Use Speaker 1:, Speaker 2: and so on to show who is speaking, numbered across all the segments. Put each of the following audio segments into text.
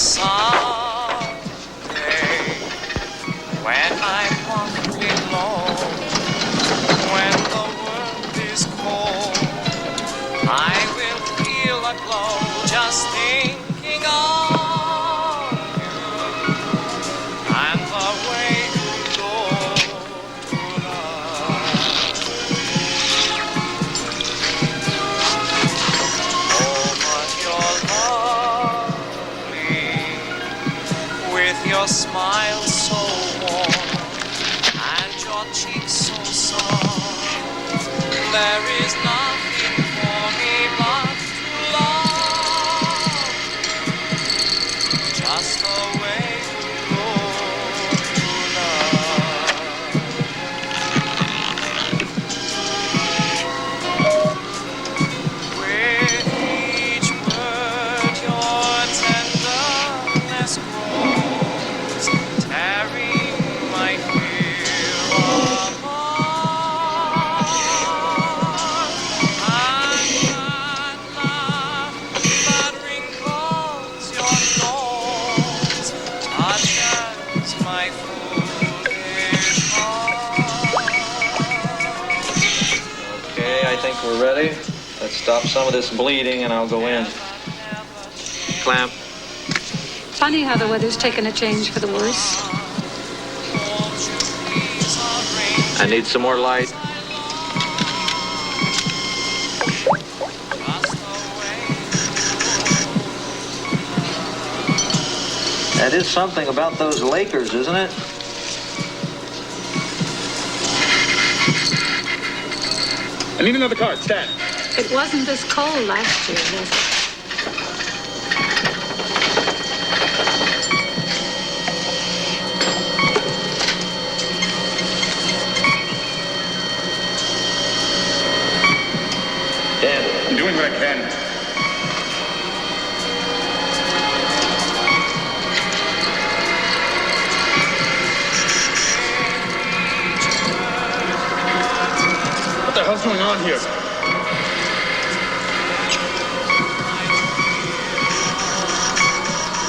Speaker 1: Someday, when I'm awfully low, when the world is cold, I will feel a glow just thinking of you and the way you look tonight. Oh, but you're lovely with your smile so warm and your cheeks so soft. There is nothing for me but to love just the way you look tonight. With each word your tenderness grows, tearing my fear apart. And that laugh that wrinkles your nose touches my foolish heart.
Speaker 2: Okay, I think we're ready. Let's stop some of this bleeding and I'll go in. Clamp.
Speaker 3: Funny how the weather's taken a change for the worse.
Speaker 2: I need some more light. That is something about those Lakers, isn't it?
Speaker 4: I need another card. Stat.
Speaker 3: It wasn't this cold last year, was it?
Speaker 2: Dan.
Speaker 4: I'm doing what I can. What the hell's going on here?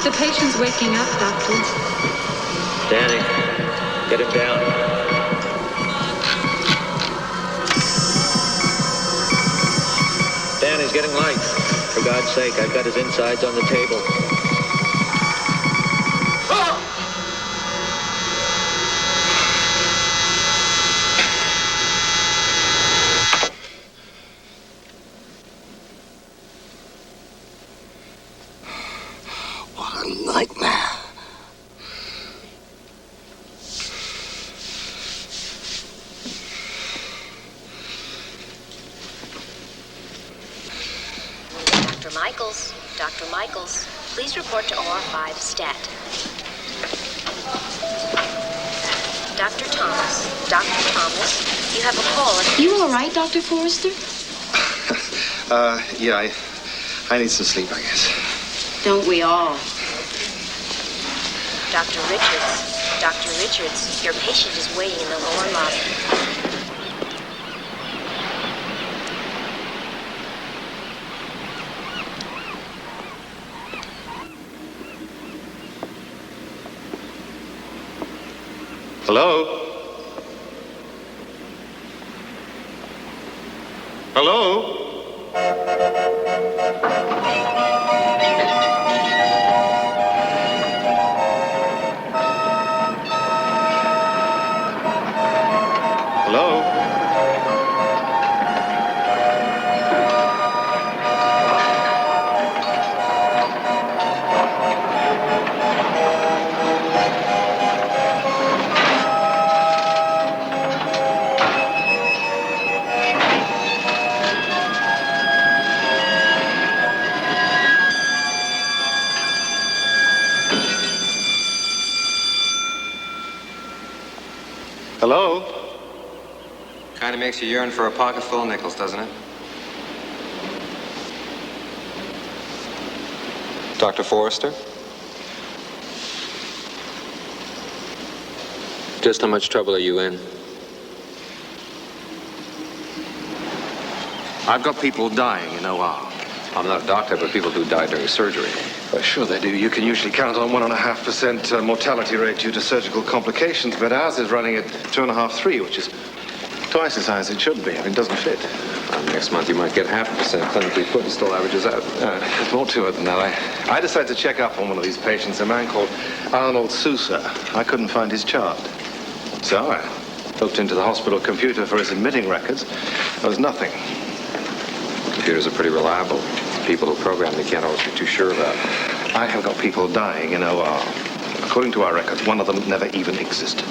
Speaker 3: The patient's waking up, Doctor.
Speaker 2: Danny, get him down. Danny's getting light. For God's sake, I've got his insides on the table.
Speaker 5: What a nightmare.
Speaker 6: Dr. Michaels, please report to OR5 stat. Dr. Thomas, you have a call.
Speaker 7: You all right, Dr. Forrester?
Speaker 5: Yeah, I need some sleep, I guess.
Speaker 7: Don't we all?
Speaker 6: Dr. Richards, your patient is waiting in the lower lobby.
Speaker 5: Hello? Hello? Hello? Hello?
Speaker 8: Kind of makes you yearn for a pocket full of nickels, doesn't it? Dr. Forrester? Just how much trouble are you in?
Speaker 5: I've got people dying in OR.
Speaker 8: I'm not a doctor, but people do die during surgery.
Speaker 9: Well, sure they do. You can usually count on 1.5% mortality rate due to surgical complications, but ours is running at 2.5, 3, which is twice as high as it should be. I mean, it doesn't fit.
Speaker 8: Next month you might get 0.5% clinically put and still averages out.
Speaker 9: There's more to it than that. I decided to check up on one of these patients, a man called Arnold Sousa. I couldn't find his chart. So I looked into the hospital computer for his admitting records. There was nothing.
Speaker 8: Computers are pretty reliable. People who program them can't always be too sure about.
Speaker 9: I have got people dying in OR. According to our records, one of them never even existed.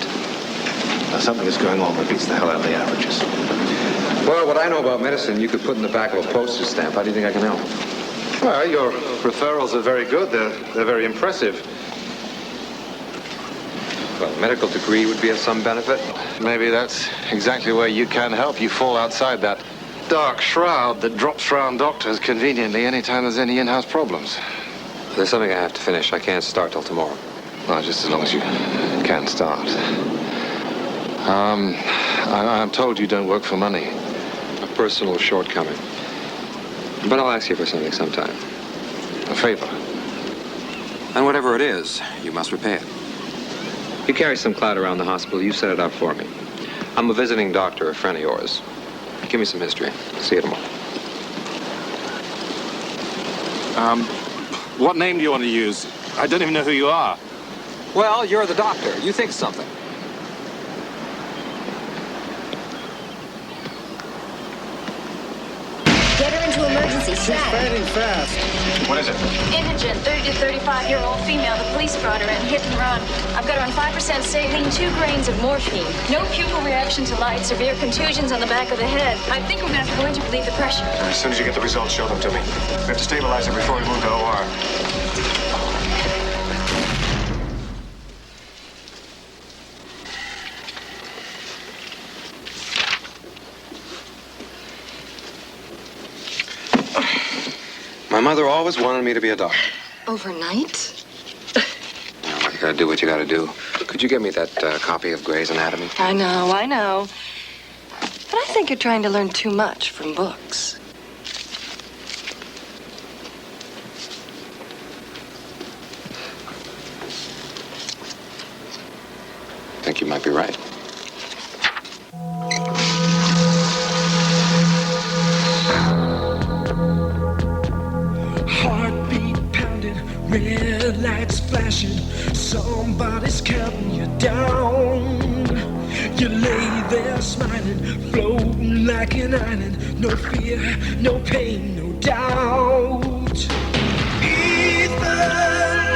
Speaker 9: Now, something is going on that beats the hell out of the averages.
Speaker 8: Well, what I know about medicine, you could put in the back of a postage stamp. How do you think I can help?
Speaker 9: Well, your referrals are very good. They're very impressive.
Speaker 8: Well, a medical degree would be of some benefit.
Speaker 9: Maybe that's exactly where you can help. You fall outside that dark shroud that drops around doctors conveniently anytime there's any in-house problems.
Speaker 8: There's something I have to finish. I can't start till tomorrow.
Speaker 9: Well, just as long as you can start. I'm told you don't work for money.
Speaker 8: A personal shortcoming. But I'll ask you for something sometime.
Speaker 9: A favor.
Speaker 8: And whatever it is, you must repay it. You carry some clout around the hospital. You set it up for me. I'm a visiting doctor, a friend of yours. Give me some history. See you tomorrow.
Speaker 9: What name do you want to use? I don't even know who you are.
Speaker 8: Well, you're the doctor. You think something.
Speaker 6: Get her into emergency.
Speaker 4: She's fading fast. What is it?
Speaker 10: Indigent, 30 to 35-year-old female. The police brought her in, hit and run. I've got her on 5% saline, 2 grains of morphine. No pupil reaction to light, severe contusions on the back of the head. I think we're going to have to go in to relieve the pressure.
Speaker 4: As soon as you get the results, show them to me. We have to stabilize her before we move to OR.
Speaker 8: My mother always wanted me to be a doctor.
Speaker 10: Overnight?
Speaker 8: Well, you gotta do what you gotta do. Could you get me that copy of Gray's Anatomy?
Speaker 10: I know. But I think you're trying to learn too much from books.
Speaker 8: I think you might be right.
Speaker 11: Heartbeat pounding, red lights flashing, somebody's counting you down. You lay there smiling, floating like an island, no fear, no pain, no doubt. Ether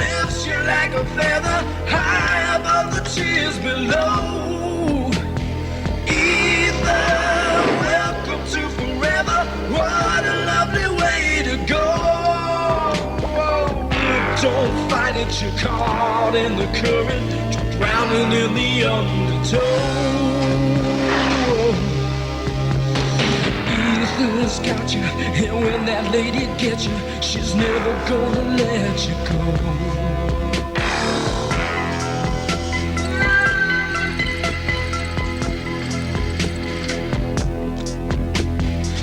Speaker 11: lifts you like a feather, high above the tears below. Ether, welcome to forever, what a lovely way to go. Don't fight it, you're caught in the current, you're drowning in the undertow. Ether's got you, and when that lady gets you, she's never gonna let you go.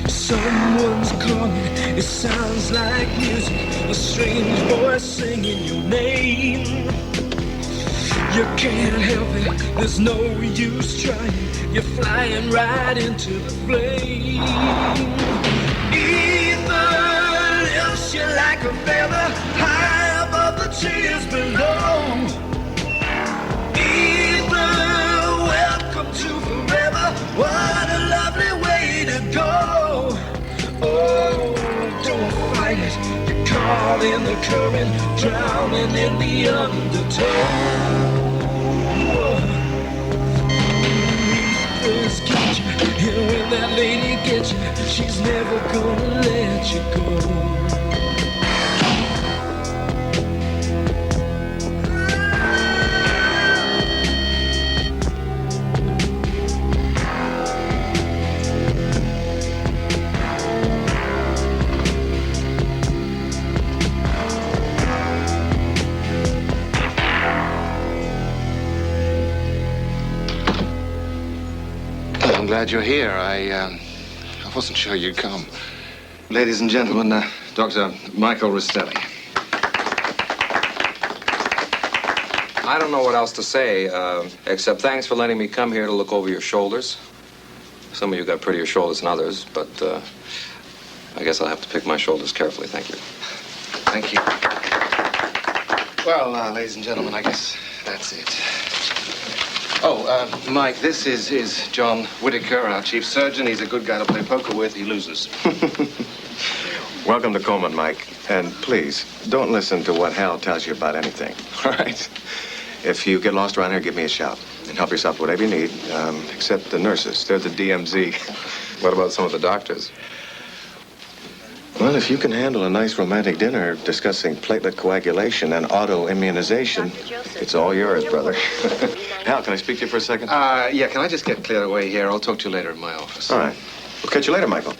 Speaker 11: Someone's calling, it sounds like music, a strange voice singing your name. You can't help it, there's no use trying, you're flying right into the flame. Ether lifts you like a feather, high above the tears below. Ether, welcome to forever, what a lovely way to go. Oh, don't fight it, you're caught in the current, drowning in the undertow. Ether's got you, and when that lady gets you, she's never gonna let you go.
Speaker 9: I'm glad you're here. I wasn't sure you'd come. Ladies and gentlemen, Dr. Michael Rastelli.
Speaker 8: I don't know what else to say, except thanks for letting me come here to look over your shoulders. Some of you got prettier shoulders than others, but I guess I'll have to pick my shoulders carefully. Thank you.
Speaker 9: Thank you. Well, ladies and gentlemen, I guess that's it. Oh, Mike, this is John Whitaker, our chief surgeon. He's a good guy to play poker with. He loses.
Speaker 4: Welcome to Coleman, Mike. And please, don't listen to what Hal tells you about anything. All right? If you get lost around here, give me a shout. And help yourself with whatever you need, except the nurses. They're the DMZ.
Speaker 8: What about some of the doctors?
Speaker 4: Well, if you can handle a nice romantic dinner discussing platelet coagulation and auto-immunization, it's all yours, brother. Hal, can I speak to you for a second?
Speaker 9: Yeah, can I just get cleared away here? I'll talk to you later in my office.
Speaker 4: All right. We'll catch you later, Michael.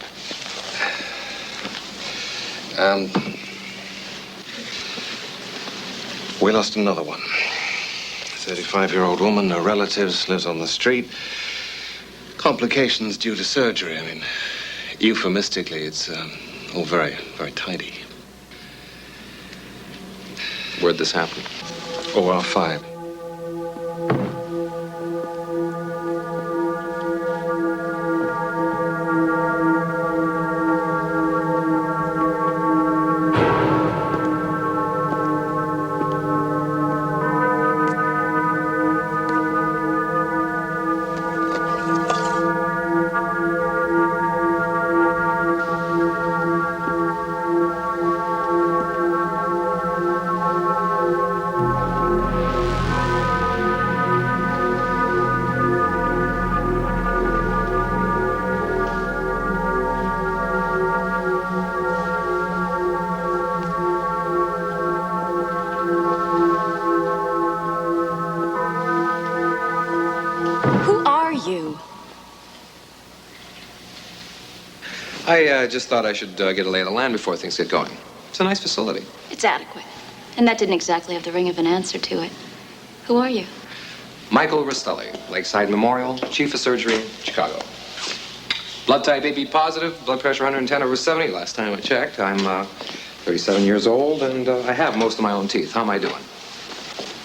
Speaker 9: We lost another one. 35-year-old woman, no relatives, lives on the street. Complications due to surgery. I mean, euphemistically, it's all very, very tidy.
Speaker 8: Where'd this happen?
Speaker 9: OR5.
Speaker 8: I just thought I should get a lay of the land before things get going. It's a nice facility.
Speaker 10: It's adequate. And that didn't exactly have the ring of an answer to it. Who are you?
Speaker 8: Michael Rastelli, Lakeside Memorial, Chief of Surgery, Chicago. Blood type AB positive, blood pressure 110/70. Last time I checked, I'm 37 years old, and I have most of my own teeth. How am I doing?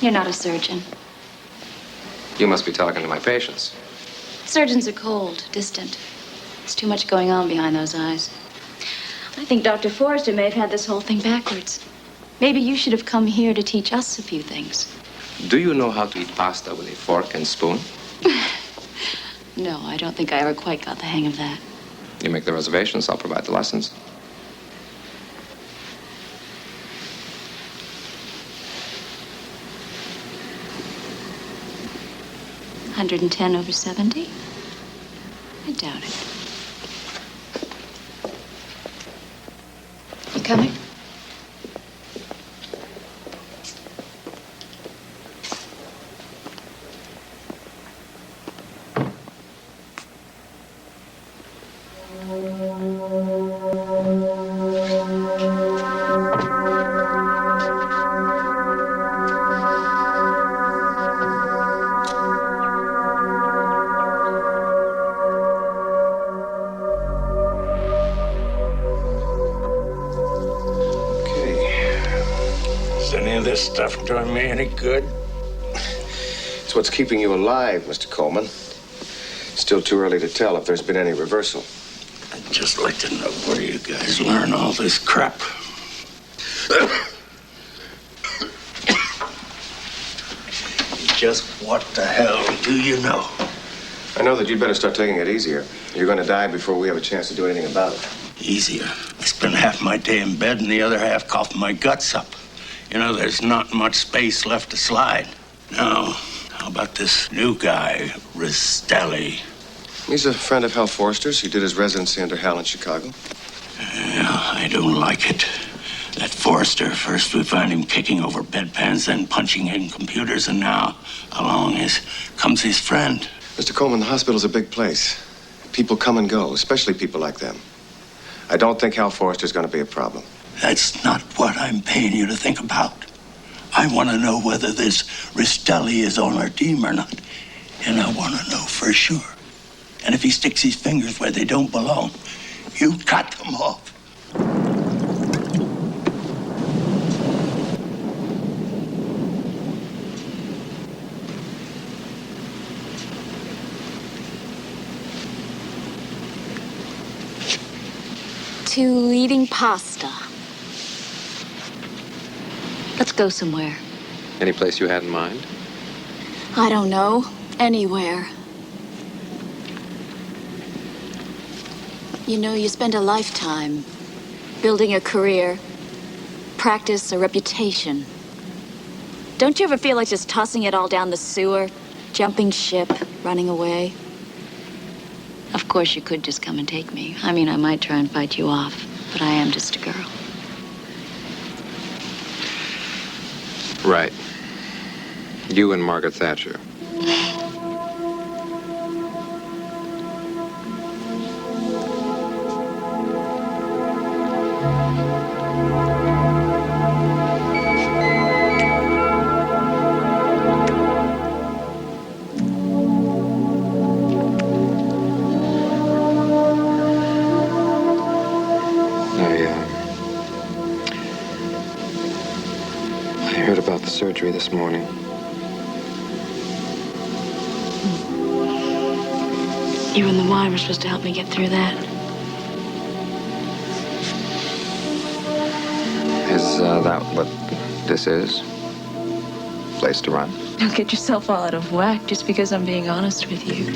Speaker 10: You're not a surgeon.
Speaker 8: You must be talking to my patients.
Speaker 10: Surgeons are cold, distant. There's too much going on behind those eyes. I think Dr. Forrester may have had this whole thing backwards. Maybe you should have come here to teach us a few things.
Speaker 8: Do you know how to eat pasta with a fork and spoon?
Speaker 10: No, I don't think I ever quite got the hang of that.
Speaker 8: You make the reservations, I'll provide the lessons.
Speaker 10: $110/70? I doubt it. You coming?
Speaker 11: Stuff doing me any good?
Speaker 4: It's what's keeping you alive, Mr. Coleman. Still too early to tell if there's been any reversal.
Speaker 11: I'd just like to know where you guys learn all this crap. Just what the hell do you know?
Speaker 4: I know that you'd better start taking it easier. You're going to die before we have a chance to do anything about it.
Speaker 11: Easier? I spend half my day in bed and the other half coughing my guts up. You know, there's not much space left to slide. Now, how about this new guy, Rastelli?
Speaker 4: He's a friend of Hal Forster's. He did his residency under Hal in Chicago.
Speaker 11: Yeah, I don't like it. That Forster, first we find him kicking over bedpans, then punching in computers, and now along comes his friend.
Speaker 4: Mr. Coleman, the hospital's a big place. People come and go, especially people like them. I don't think Hal Forster's going to be a problem.
Speaker 11: That's not what I'm paying you to think about. I want to know whether this Rastelli is on our team or not. And I want to know for sure. And if he sticks his fingers where they don't belong, you cut them off.
Speaker 10: to eating pasta. Let's go somewhere.
Speaker 8: Any place you had in mind?
Speaker 10: I don't know. Anywhere. You know, you spend a lifetime building a career, practice, a reputation. Don't you ever feel like just tossing it all down the sewer, jumping ship, running away? Of course, you could just come and take me. I mean, I might try and fight you off, but I am just a girl.
Speaker 8: Right. You and Margaret Thatcher. I heard about the surgery this morning.
Speaker 10: You and the wine were supposed to help me get through that.
Speaker 8: Is that what this is? Place to run?
Speaker 10: Don't get yourself all out of whack just because I'm being honest with you.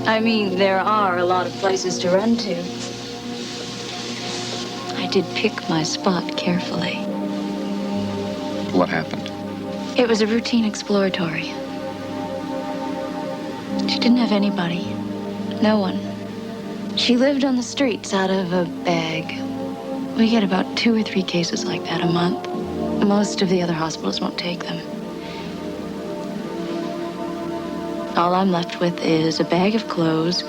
Speaker 10: I mean, there are a lot of places to run to. I did pick my spot carefully.
Speaker 8: What happened?
Speaker 10: It was a routine exploratory. She didn't have anybody. No one. She lived on the streets out of a bag. We get about 2 or 3 cases like that a month. Most of the other hospitals won't take them. All I'm left with is a bag of clothes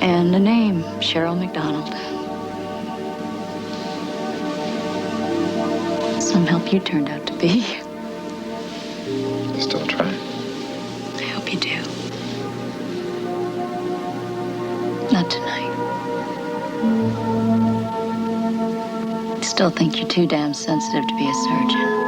Speaker 10: and a name, Cheryl McDonald. Some help you turned out to be.
Speaker 8: Still try.
Speaker 10: I hope you do. Not tonight. I still think you're too damn sensitive to be a surgeon.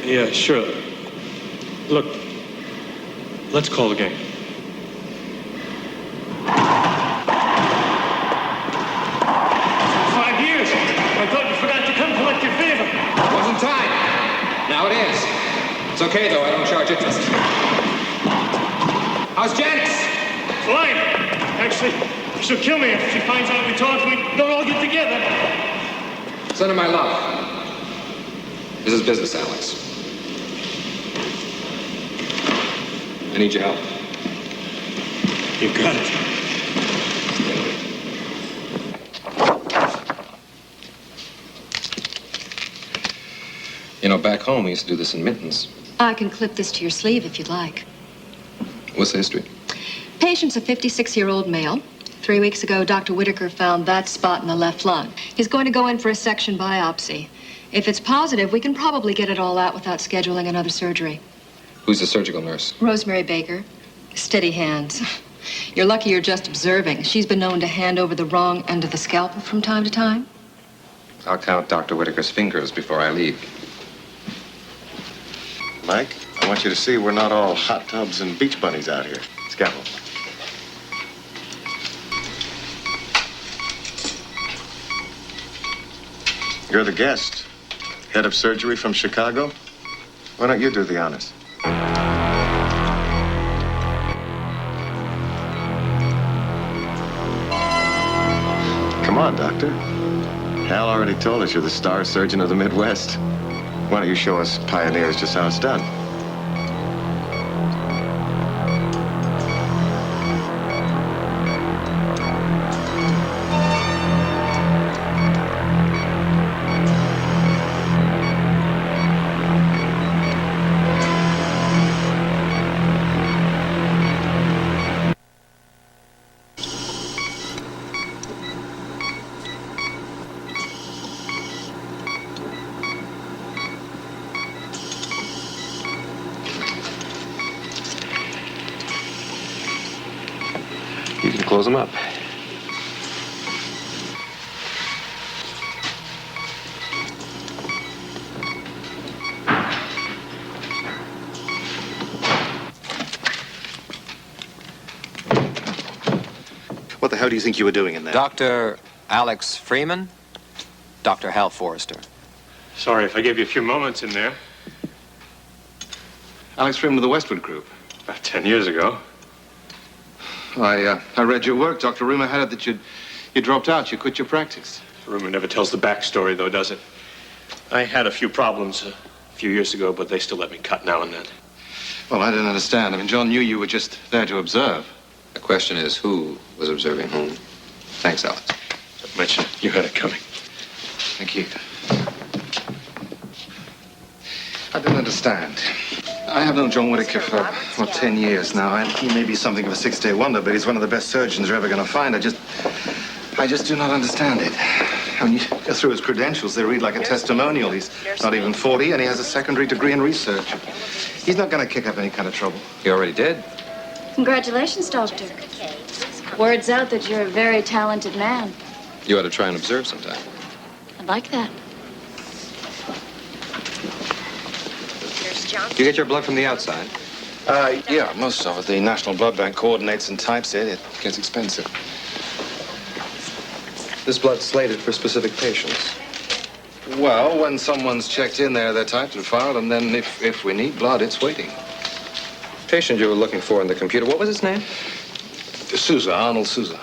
Speaker 12: Yeah, sure. Look, let's call the game. 5 years. I thought you forgot to come collect your favor.
Speaker 8: It wasn't time. Now it is. It's okay, though. I don't charge interest. How's Janice?
Speaker 12: Fine. Actually, she'll kill me if she finds out we talked. We don't all get together.
Speaker 8: Send her my love. This is business, Alex. I need your help.
Speaker 12: You got it.
Speaker 8: You know, back home, we used to do this in mittens.
Speaker 13: I can clip this to your sleeve if you'd like.
Speaker 8: What's the history?
Speaker 13: Patient's a 56-year-old male. 3 weeks ago, Dr. Whitaker found that spot in the left lung. He's going to go in for a section biopsy. If it's positive, we can probably get it all out without scheduling another surgery.
Speaker 8: Who's the surgical nurse?
Speaker 13: Rosemary Baker. Steady hands. You're lucky you're just observing. She's been known to hand over the wrong end of the scalpel from time to time.
Speaker 8: I'll count Dr. Whitaker's fingers before I leave.
Speaker 4: Mike, I want you to see we're not all hot tubs and beach bunnies out here. Scalpel. You're the guest. Head of surgery from Chicago. Why don't you do the honors? Come on, Doctor. Hal already told us you're the star surgeon of the Midwest. Why don't you show us pioneers just how it's done?
Speaker 8: You can close them up.
Speaker 9: What the hell do you think you were doing in there?
Speaker 8: Dr. Alex Freeman, Dr. Hal Forrester.
Speaker 5: Sorry if I gave you a few moments in there.
Speaker 9: Alex Freeman of the Westwood Group.
Speaker 5: About 10 years ago.
Speaker 9: I read your work. Dr. Rumor had it that you dropped out. You quit your practice.
Speaker 5: Rumor never tells the backstory, though, does it? I had a few problems a few years ago, but they still let me cut now and then.
Speaker 9: Well, I didn't understand. I mean, John knew you were just there to observe.
Speaker 8: The question is, who was observing whom? Thanks, Alex.
Speaker 5: Don't mention it. You had it coming.
Speaker 9: Thank you. I didn't understand. I have known John Whitaker for, 10 years now, and he may be something of a six-day wonder, but he's one of the best surgeons you're ever going to find. I just do not understand it. When you go through his credentials, they read like a testimonial. He's not even 40, and he has a secondary degree in research. He's not going to kick up any kind of trouble.
Speaker 8: He already did.
Speaker 10: Congratulations, Doctor. Word's out that you're a very talented man.
Speaker 8: You ought to try and observe sometime.
Speaker 10: I'd like that.
Speaker 8: You get your blood from the outside?
Speaker 9: Yeah, most of it. The National Blood Bank coordinates and types it. It gets expensive.
Speaker 8: This blood's slated for specific patients.
Speaker 9: Well, when someone's checked in there, they're typed and filed, and then if we need blood, it's waiting.
Speaker 8: Patient you were looking for in the computer, what was his name?
Speaker 9: Sousa, Arnold Sousa.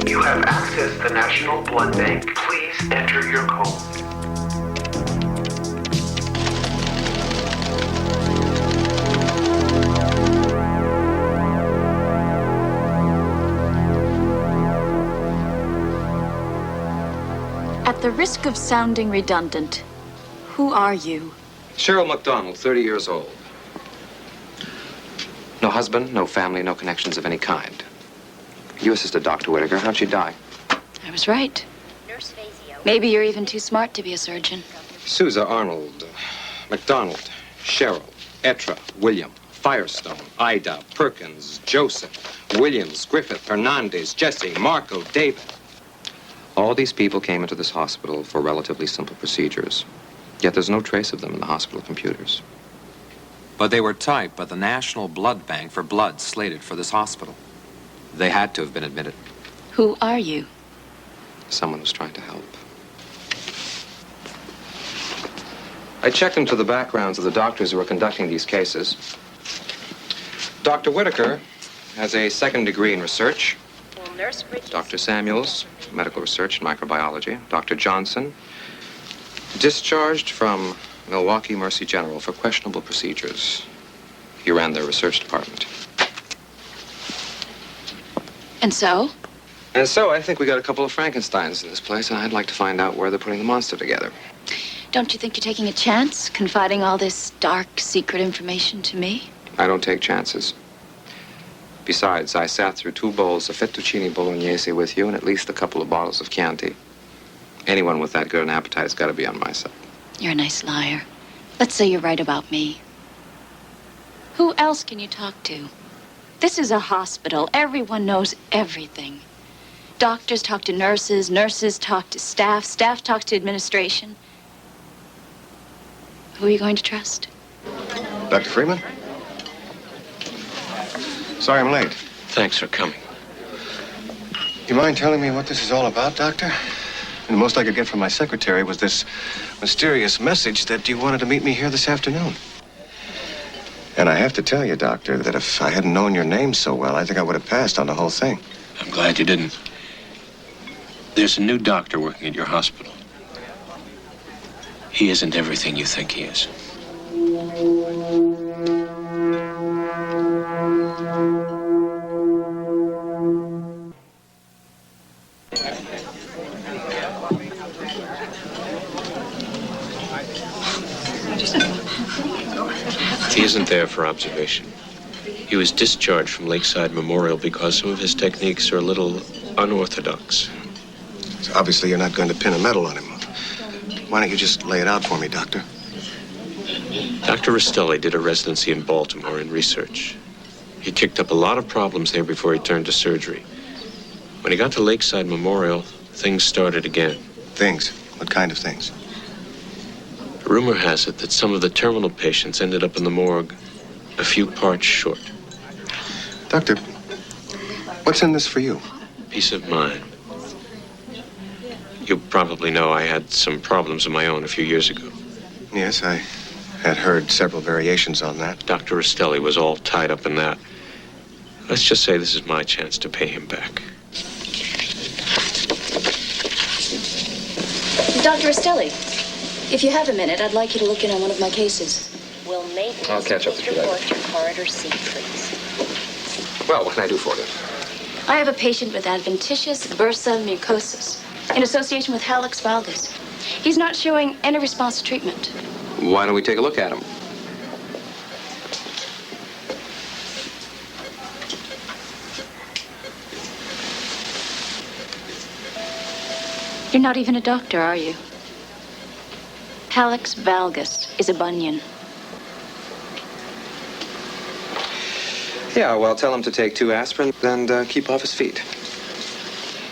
Speaker 14: You have accessed the National Blood Bank. Please enter your code.
Speaker 10: At the risk of sounding redundant, who are you?
Speaker 8: Cheryl McDonald, 30 years old. No husband, no family, no connections of any kind. You assisted Dr. Whitaker. How'd she die?
Speaker 10: I was right. Maybe you're even too smart to be a surgeon.
Speaker 8: Sousa, Arnold, McDonald, Cheryl, Etra, William, Firestone, Ida, Perkins, Joseph, Williams, Griffith, Hernandez, Jesse, Marco, David. All these people came into this hospital for relatively simple procedures. Yet there's no trace of them in the hospital computers. But they were typed by the National Blood Bank for blood slated for this hospital. They had to have been admitted.
Speaker 10: Who are you?
Speaker 8: Someone was trying to help. I checked into the backgrounds of the doctors who were conducting these cases. Dr. Whitaker has a second degree in research. Dr. Samuels, medical research in microbiology. Dr. Johnson, discharged from Milwaukee Mercy General for questionable procedures. He ran their research department.
Speaker 10: And so?
Speaker 8: And so I think we got a couple of Frankensteins in this place, and I'd like to find out where they're putting the monster together.
Speaker 10: Don't you think you're taking a chance, confiding all this dark, secret information to me?
Speaker 8: I don't take chances. Besides, I sat through 2 bowls of fettuccine bolognese with you and at least a couple of bottles of Chianti. Anyone with that good an appetite's got to be on my side.
Speaker 10: You're a nice liar. Let's say you're right about me. Who else can you talk to? This is a hospital. Everyone knows everything. Doctors talk to nurses, nurses talk to staff, staff talks to administration. Who are you going to trust?
Speaker 4: Dr. Freeman? Sorry I'm
Speaker 5: Thanks for coming.
Speaker 4: You mind telling me what this is all about, Doctor? And the most I could get from my secretary was this mysterious message that you wanted to meet me here this afternoon. And I have to tell you, Doctor, that if I hadn't known your name so well, I think I would have passed on the whole thing.
Speaker 5: I'm glad you didn't. There's a new doctor working at your hospital. He isn't everything you think he is. He isn't there for observation. He was discharged from Lakeside Memorial because some of his techniques are a little unorthodox.
Speaker 4: So obviously you're not going to pin a medal on him. Why don't you just lay it out for me, Doctor?
Speaker 5: Dr. Rastelli did a residency in Baltimore in research. He kicked up a lot of problems there before he turned to surgery. When he got to Lakeside Memorial, things started again.
Speaker 4: Things? What kind of things?
Speaker 5: Rumor has it that some of the terminal patients ended up in the morgue a few parts short.
Speaker 4: Doctor, what's in this for you?
Speaker 5: Peace of mind. You probably know I had some problems of my own a few years ago.
Speaker 4: Yes, I had heard several variations on that.
Speaker 5: Dr. Rastelli was all tied up in that. Let's just say this is my chance to pay him back.
Speaker 10: Dr. Rastelli, if you have a minute, I'd like you to look in on one of my cases.
Speaker 6: Will maintenance
Speaker 8: I'll catch up with you
Speaker 6: report
Speaker 8: later.
Speaker 6: to corridor C, please?
Speaker 8: Well, what can I do for you?
Speaker 10: I have a patient with adventitious bursa mucosis in association with hallux valgus. He's not showing any response to treatment.
Speaker 8: Why don't we take a look at him?
Speaker 10: You're not even a doctor, are you? Hallux valgus is a bunion.
Speaker 8: Yeah, well, tell him to take 2 aspirin and keep off his feet.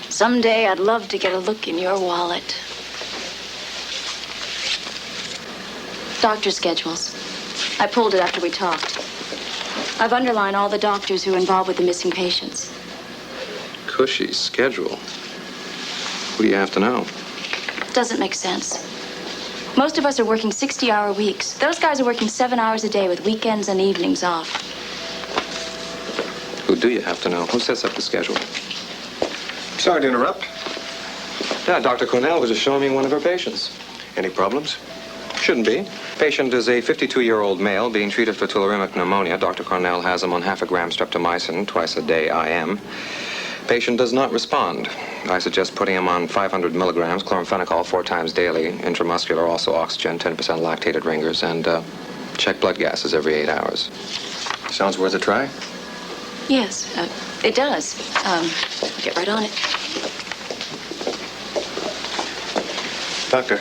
Speaker 10: Someday I'd love to get a look in your wallet. Doctor schedules. I pulled it after we talked. I've underlined all the doctors who are involved with the missing patients.
Speaker 8: Cushy schedule. Who do you have to know?
Speaker 10: Doesn't make sense. Most of us are working 60-hour weeks. Those guys are working 7 hours a day with weekends and evenings off.
Speaker 8: Who do you have to know? Who sets up the schedule?
Speaker 4: Sorry to interrupt.
Speaker 8: Yeah, Dr. Cornell was just showing me one of her patients.
Speaker 4: Any problems?
Speaker 8: Shouldn't be. Patient is a 52-year-old male being treated for tularemic pneumonia. Dr. Cornell has him on half a gram streptomycin twice a day IM. Patient does not respond. I suggest putting him on 500 milligrams chloramphenicol 4 times daily, intramuscular, also oxygen, 10% lactated ringers, and check blood gases every 8 hours.
Speaker 4: Sounds worth a try?
Speaker 10: Yes, it does. I'll get right on it.
Speaker 4: Doctor,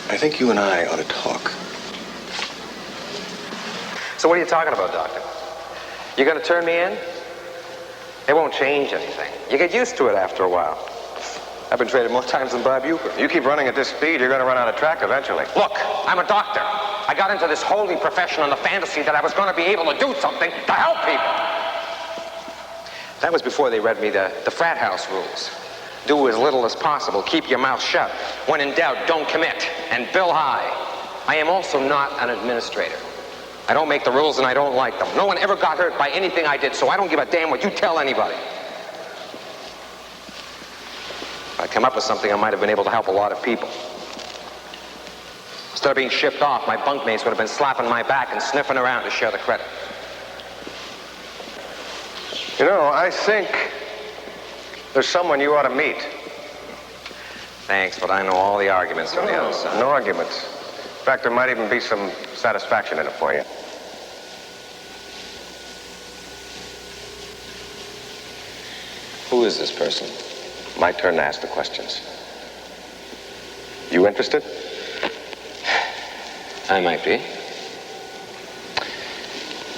Speaker 4: I think you and I ought to talk.
Speaker 8: So what are you talking about, Doctor? You gonna turn me in? It won't change anything. You get used to it after a while. I've been traded more times than Bob Euchre.
Speaker 9: You keep running at this speed, you're going to run out of track eventually.
Speaker 15: Look, I'm a doctor. I got into this holy profession on the fantasy that I was going to be able to do something to help people.
Speaker 8: That was before they read me the frat house rules. Do as little as possible. Keep your mouth shut. When in doubt, don't commit. And bill high. I am also not an administrator. I don't make the rules and I don't like them. No one ever got hurt by anything I did, so I don't give a damn what you tell anybody. If I'd come up with something, I might have been able to help a lot of people. Instead of being shipped off, my bunkmates would have been slapping my back and sniffing around to share the credit.
Speaker 9: You know, I think there's someone you ought to meet.
Speaker 8: Thanks, but I know all the arguments on the other side.
Speaker 9: No arguments. In fact, there might even be some satisfaction in it for you.
Speaker 8: Who is this person?
Speaker 9: My turn to ask the questions. You interested?
Speaker 8: I might be.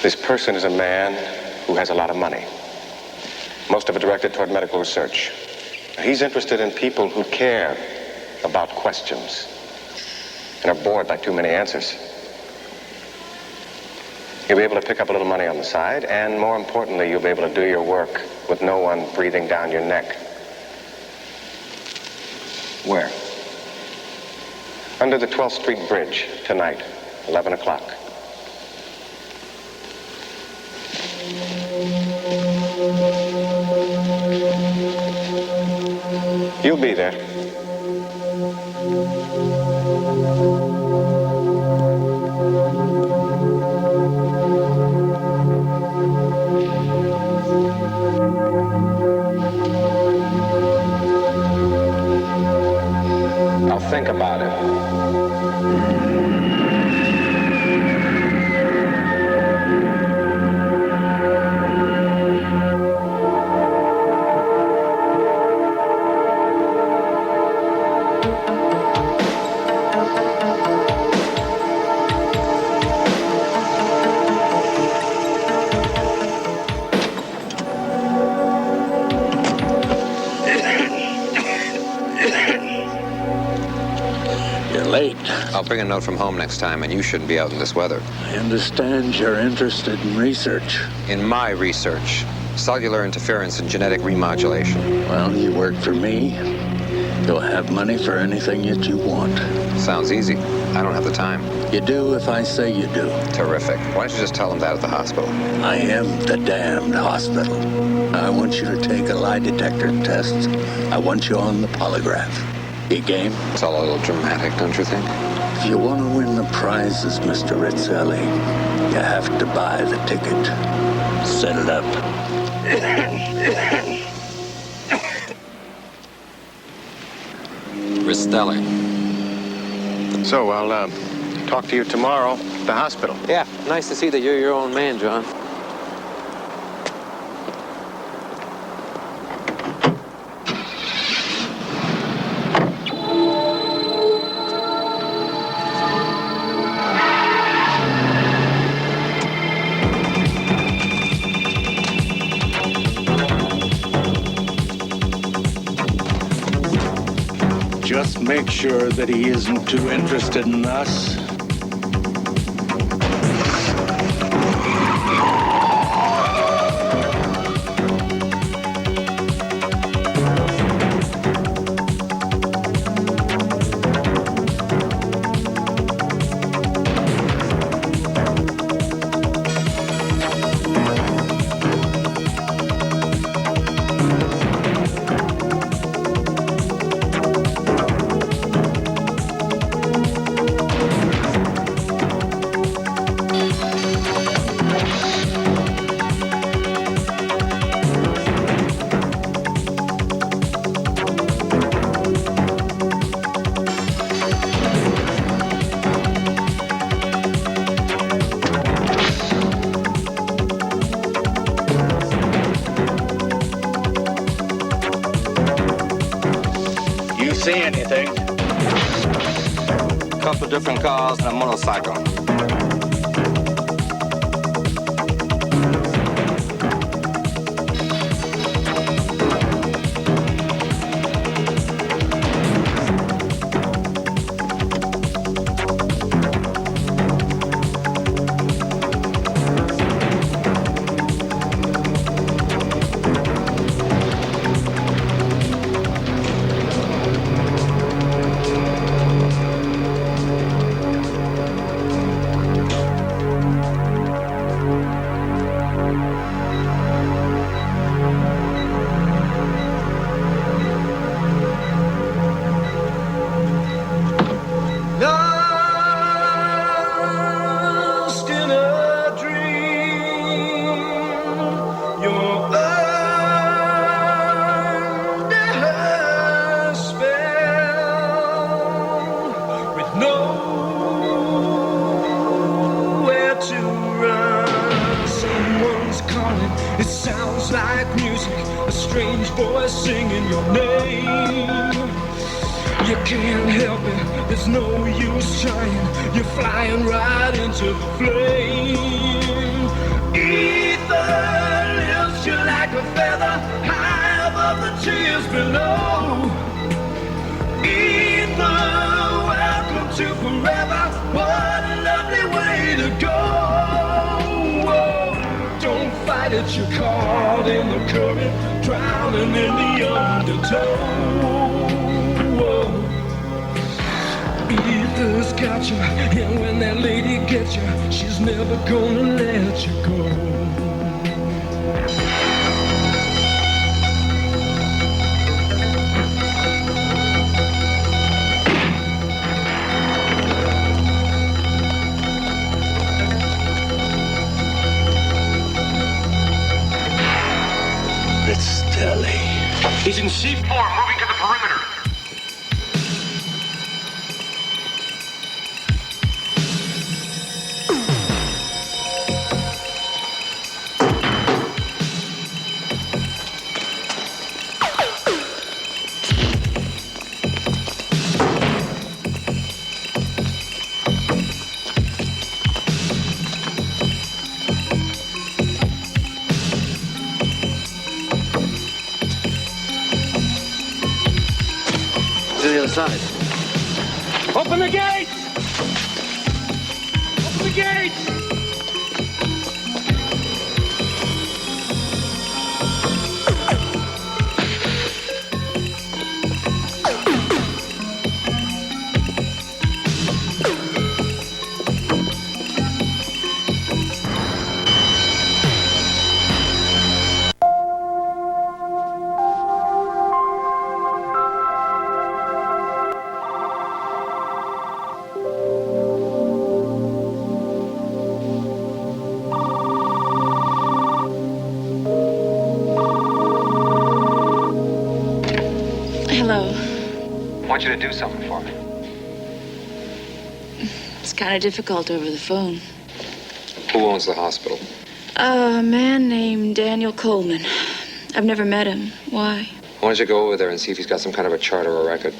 Speaker 9: This person is a man who has a lot of money. Most of it directed toward medical research. He's interested in people who care about questions and are bored by too many answers. You'll be able to pick up a little money on the side, and more importantly, you'll be able to do your work with no one breathing down your neck.
Speaker 4: Where? Under the 12th Street Bridge, tonight, 11 o'clock. You'll be there.
Speaker 8: I'll think about it.
Speaker 16: Late.
Speaker 8: I'll bring a note from home next time, and you shouldn't be out in this weather.
Speaker 16: I understand you're interested in research.
Speaker 8: In my research. Cellular interference and genetic remodulation.
Speaker 16: Well, you work for me. You'll have money for anything that you want.
Speaker 8: Sounds easy. I don't have the time.
Speaker 16: You do if I say you do.
Speaker 8: Terrific. Why don't you just tell them that at the hospital?
Speaker 16: I am the damned hospital. I want you to take a lie detector test. I want you on the polygraph. You game?
Speaker 8: It's all a little dramatic, don't you think?
Speaker 16: If you want to win the prizes, Mr. Rastelli, you have to buy the ticket. Set it up.
Speaker 8: Rastelli.
Speaker 4: So I'll talk to you tomorrow at the hospital.
Speaker 8: Yeah, nice to see that you're your own man, John.
Speaker 16: Just make sure that he isn't too interested in us. See anything?
Speaker 15: A couple different cars and a motorcycle.
Speaker 11: Singing your name. You can't help it, there's no use trying. You're flying right into the flame. Ether lifts you like a feather high above the tears below. Ether, welcome to forever. What a lovely way to go. Whoa, don't fight it, you're caught in the current, drowning in the undertow. Whoa. Ether's got you, and when that lady gets you, she's never gonna let you go.
Speaker 16: Rastelli.
Speaker 14: He's in C4, moving to the perimeter.
Speaker 2: To the other side.
Speaker 12: Open the gates! Open the gates!
Speaker 10: Hello.
Speaker 8: I want you to do something for me.
Speaker 10: It's kind of difficult over the phone.
Speaker 8: Who owns the hospital?
Speaker 10: A man named Daniel Coleman. I've never met him. Why?
Speaker 8: Why don't you go over there and see if he's got some kind of a chart or a record?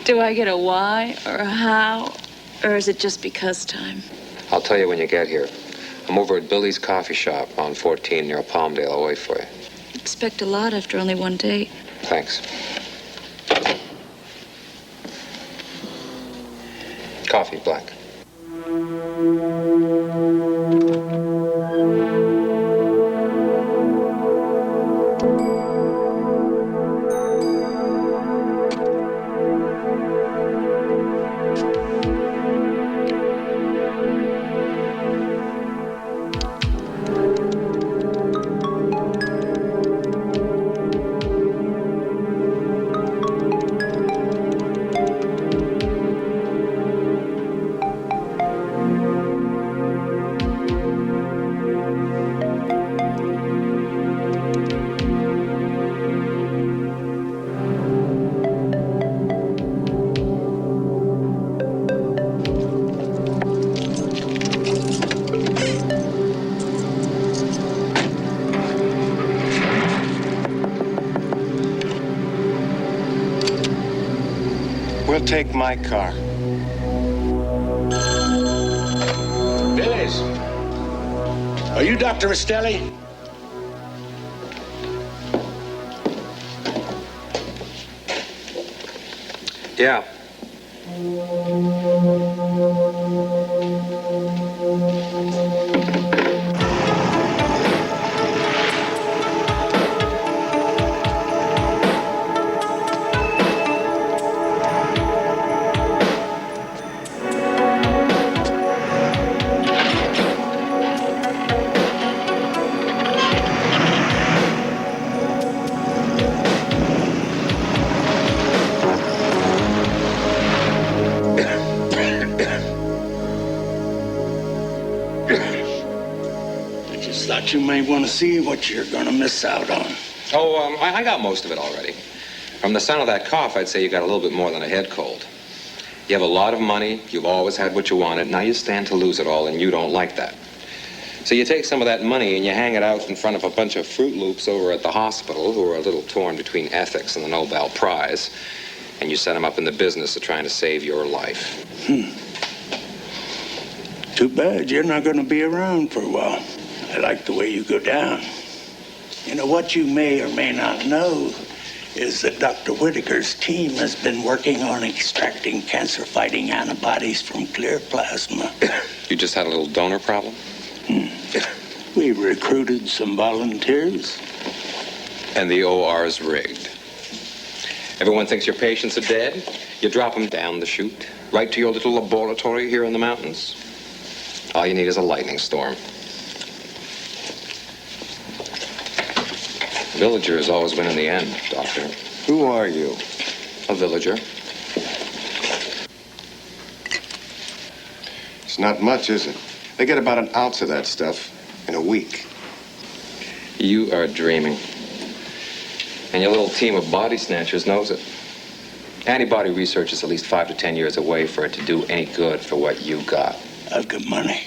Speaker 10: Do I get a why or a how? Or is it just because time?
Speaker 8: I'll tell you when you get here. I'm over at Billy's Coffee Shop on 14 near Palmdale. I'll wait for you.
Speaker 10: Expect a lot after only one date.
Speaker 8: Thanks. Coffee, black.
Speaker 4: We'll take my car.
Speaker 16: Billy's. Are you Dr. Rastelli?
Speaker 8: Yeah.
Speaker 16: Thought you may want to see what you're going to miss out on.
Speaker 8: Oh, I got most of it already. From the sound of that cough, I'd say you got a little bit more than a head cold. You have a lot of money. You've always had what you wanted. Now you stand to lose it all, and you don't like that. So you take some of that money and you hang it out in front of a bunch of Fruit Loops over at the hospital who are a little torn between ethics and the Nobel Prize, and you set them up in the business of trying to save your life.
Speaker 16: Too bad you're not going to be around for a while. I like the way you go down. You know, what you may or may not know is that Dr. Whitaker's team has been working on extracting cancer-fighting antibodies from clear plasma.
Speaker 8: You just had a little donor problem?
Speaker 16: We recruited some volunteers.
Speaker 8: And the OR's rigged. Everyone thinks your patients are dead. You drop them down the chute, right to your little laboratory here in the mountains. All you need is a lightning storm. Villagers always win in the end, Doctor.
Speaker 4: Who are you?
Speaker 8: A villager.
Speaker 4: It's not much, is it? They get about an ounce of that stuff in a week.
Speaker 8: You are dreaming. And your little team of body snatchers knows it. Antibody research is at least 5 to 10 years away for it to do any good for what you got.
Speaker 16: I've got money.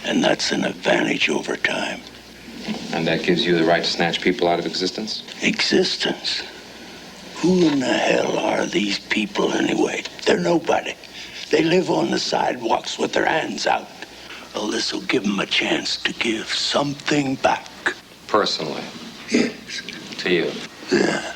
Speaker 16: And that's an advantage over time.
Speaker 8: And that gives you the right to snatch people out of existence?
Speaker 16: Existence? Who in the hell are these people anyway? They're nobody. They live on the sidewalks with their hands out. Well, this will give them a chance to give something back.
Speaker 8: Personally?
Speaker 16: Yes.
Speaker 8: To you?
Speaker 16: Yeah.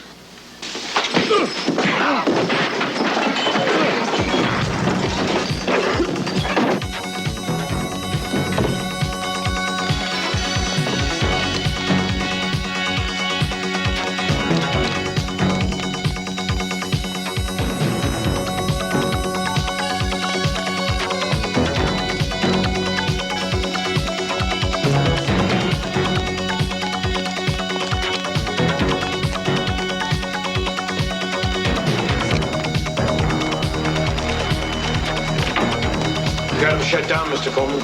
Speaker 17: Got him shut down, Mr. Coleman.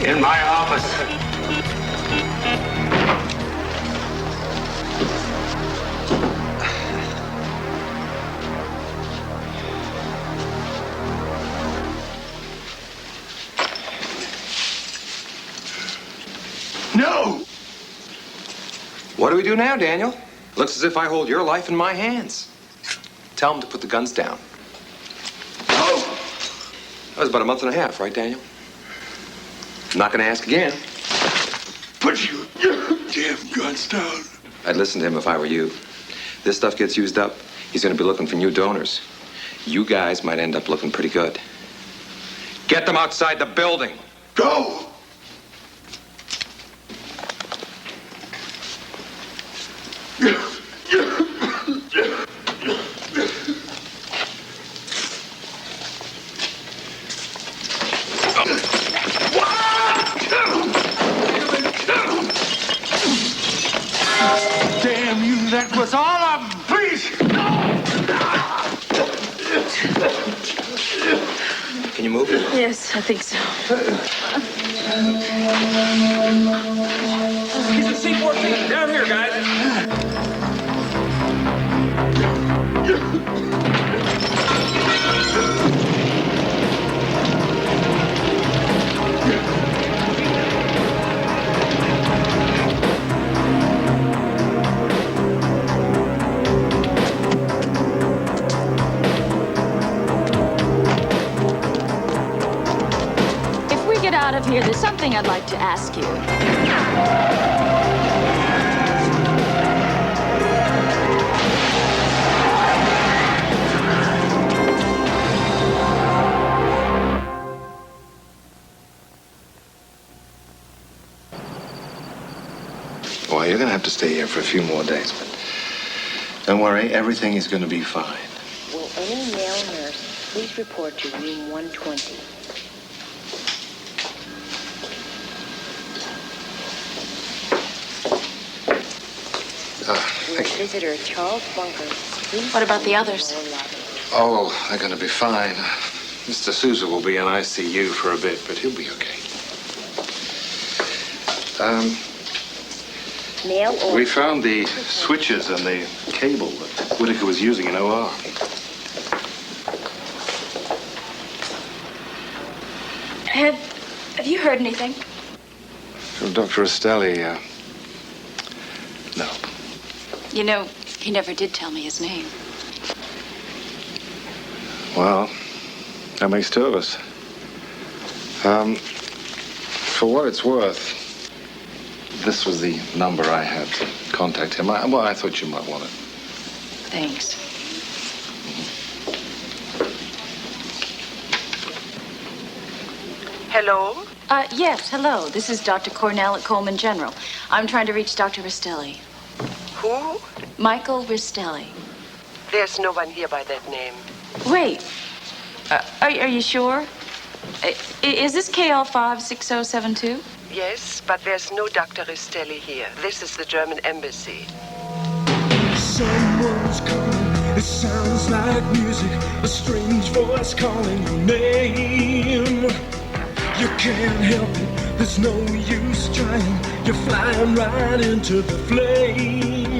Speaker 15: In my office.
Speaker 16: No!
Speaker 8: What do we do now, Daniel? Looks as if I hold your life in my hands. Tell them to put the guns down. That was about a month and a half, right, Daniel? I'm not going to ask again.
Speaker 16: Put your damn guns down.
Speaker 8: I'd listen to him if I were you. This stuff gets used up, he's going to be looking for new donors. You guys might end up looking pretty good. Get them outside the building.
Speaker 16: Go! Damn you, that was all of them. Please!
Speaker 8: Can you move?
Speaker 10: Yes, I think so.
Speaker 15: He's a C-14. Down here, guys.
Speaker 10: If we get out of here, there's something I'd like to ask you.
Speaker 9: Well, you're going to have to stay here for a few more days, but don't worry, everything is going to be fine.
Speaker 6: Will any male nurse please report to room 120? Will visitor Charles Bunker please...
Speaker 10: What about the others?
Speaker 9: Oh, they're going to be fine. Mr. Sousa will be in ICU for a bit, but he'll be okay.
Speaker 6: Male or...
Speaker 9: We found the switches and the cable that Whitaker was using in OR.
Speaker 10: Have you heard anything?
Speaker 9: From Dr. Rastelli, no.
Speaker 10: You know, he never did tell me his name.
Speaker 9: Well, that makes two of us. For what it's worth, this was the number I had to contact him. I thought you might want it.
Speaker 10: Thanks.
Speaker 18: Hello?
Speaker 10: Yes, hello. This is Dr. Cornell at Coleman General. I'm trying to reach Dr. Rastelli.
Speaker 18: Who?
Speaker 10: Michael Rastelli.
Speaker 18: There's no one here by that name.
Speaker 10: Wait. Are you sure? Is this KL 56072?
Speaker 18: Yes, but there's no Dr. Rastelli here. This is the German embassy.
Speaker 11: Someone's calling, it sounds like music, a strange voice calling your name. You can't help it, there's no use trying, you're flying right into the flame.